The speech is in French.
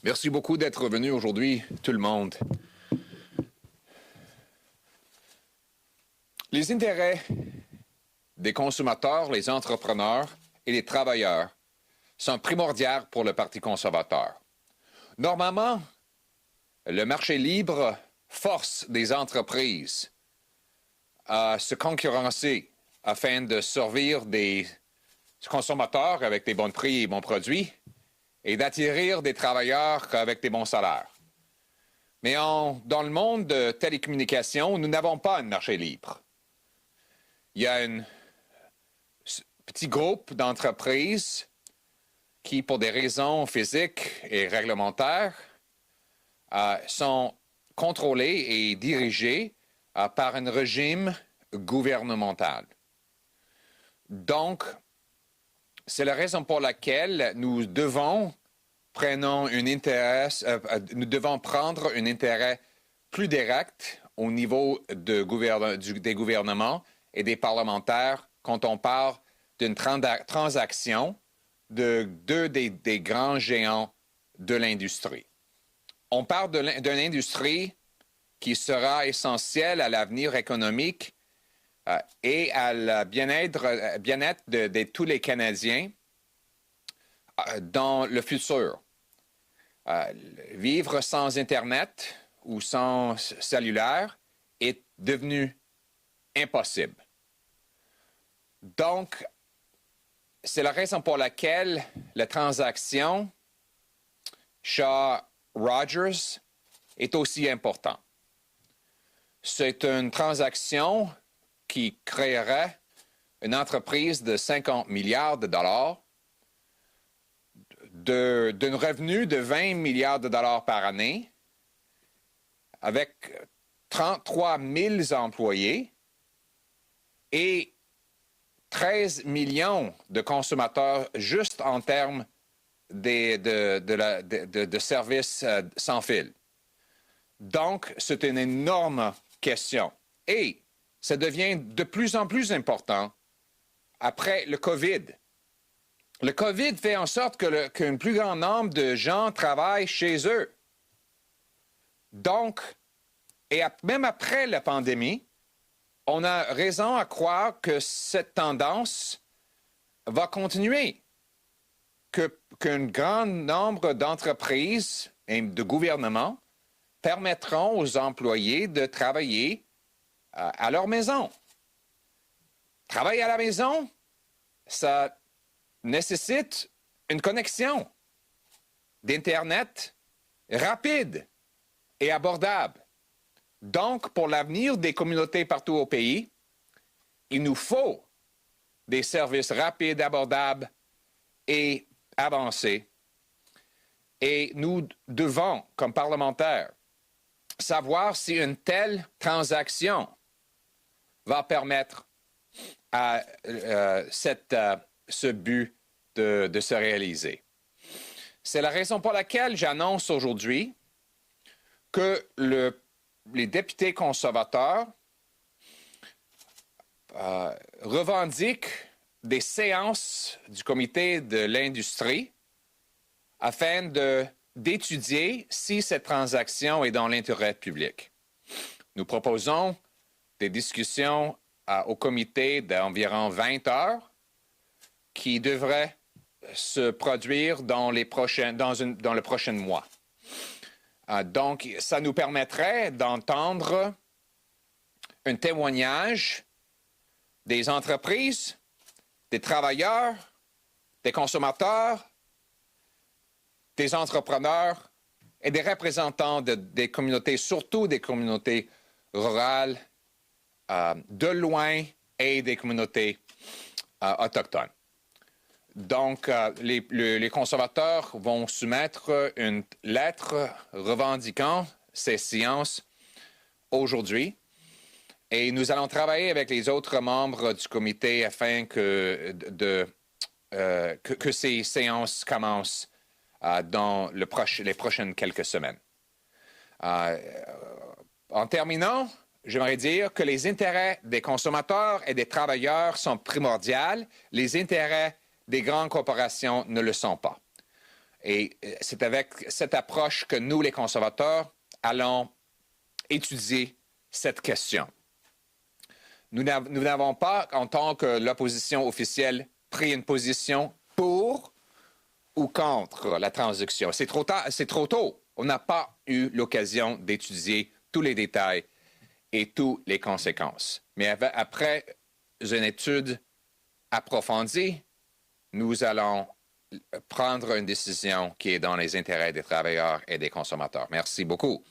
Merci beaucoup d'être venu aujourd'hui, tout le monde. Les intérêts des consommateurs, les entrepreneurs et les travailleurs sont primordiaux pour le Parti conservateur. Normalement, le marché libre force des entreprises à se concurrencer afin de servir des consommateurs avec des bons prix et bons produits et d'attirer des travailleurs avec des bons salaires. Mais dans le monde de télécommunications, nous n'avons pas un marché libre. Il y a un petit groupe d'entreprises qui, pour des raisons physiques et réglementaires, sont contrôlées et dirigées par un régime gouvernemental. Donc, c'est la raison pour laquelle nous devons prendre un intérêt plus direct au niveau des gouvernements et des parlementaires quand on parle d'une transaction de deux des grands géants de l'industrie. On parle d'une industrie qui sera essentielle à l'avenir économique et à le bien-être de tous les Canadiens dans le futur. Vivre sans Internet ou sans cellulaire est devenu impossible. Donc, c'est la raison pour laquelle la transaction Shaw-Rogers est aussi importante. C'est une transaction qui créerait une entreprise de 50 milliards de dollars, d'un revenu de 20 milliards de dollars par année, avec 33 000 employés et 13 millions de consommateurs juste en termes de services sans fil. Donc, c'est une énorme question. Et ça devient de plus en plus important après le COVID. Le COVID fait en sorte qu'un plus grand nombre de gens travaillent chez eux. Donc, même après la pandémie, on a raison à croire que cette tendance va continuer, qu'un grand nombre d'entreprises et de gouvernements permettront aux employés de travailler à leur maison. Travailler à la maison, ça nécessite une connexion d'Internet rapide et abordable. Donc, pour l'avenir des communautés partout au pays, il nous faut des services rapides, abordables et avancés. Et nous devons, comme parlementaires, savoir si une telle transaction va permettre à ce but de se réaliser. C'est la raison pour laquelle j'annonce aujourd'hui que les députés conservateurs revendiquent des séances du comité de l'industrie afin d'étudier si cette transaction est dans l'intérêt public. Nous proposons des discussions au comité d'environ 20 heures qui devraient se produire dans le prochain mois. Donc, ça nous permettrait d'entendre un témoignage des entreprises, des travailleurs, des consommateurs, des entrepreneurs et des représentants des communautés, surtout des communautés rurales, de loin, et des communautés autochtones. Donc, les conservateurs vont soumettre une lettre revendiquant ces séances aujourd'hui. Et nous allons travailler avec les autres membres du comité afin que ces séances commencent dans les prochaines quelques semaines. En terminant, j'aimerais dire que les intérêts des consommateurs et des travailleurs sont primordiaux. Les intérêts des grandes corporations ne le sont pas. Et c'est avec cette approche que nous, les conservateurs, allons étudier cette question. Nous n'avons pas, en tant que l'opposition officielle, pris une position pour ou contre la transaction. C'est trop tôt. On n'a pas eu l'occasion d'étudier tous les détails et toutes les conséquences. Mais après une étude approfondie, nous allons prendre une décision qui est dans les intérêts des travailleurs et des consommateurs. Merci beaucoup.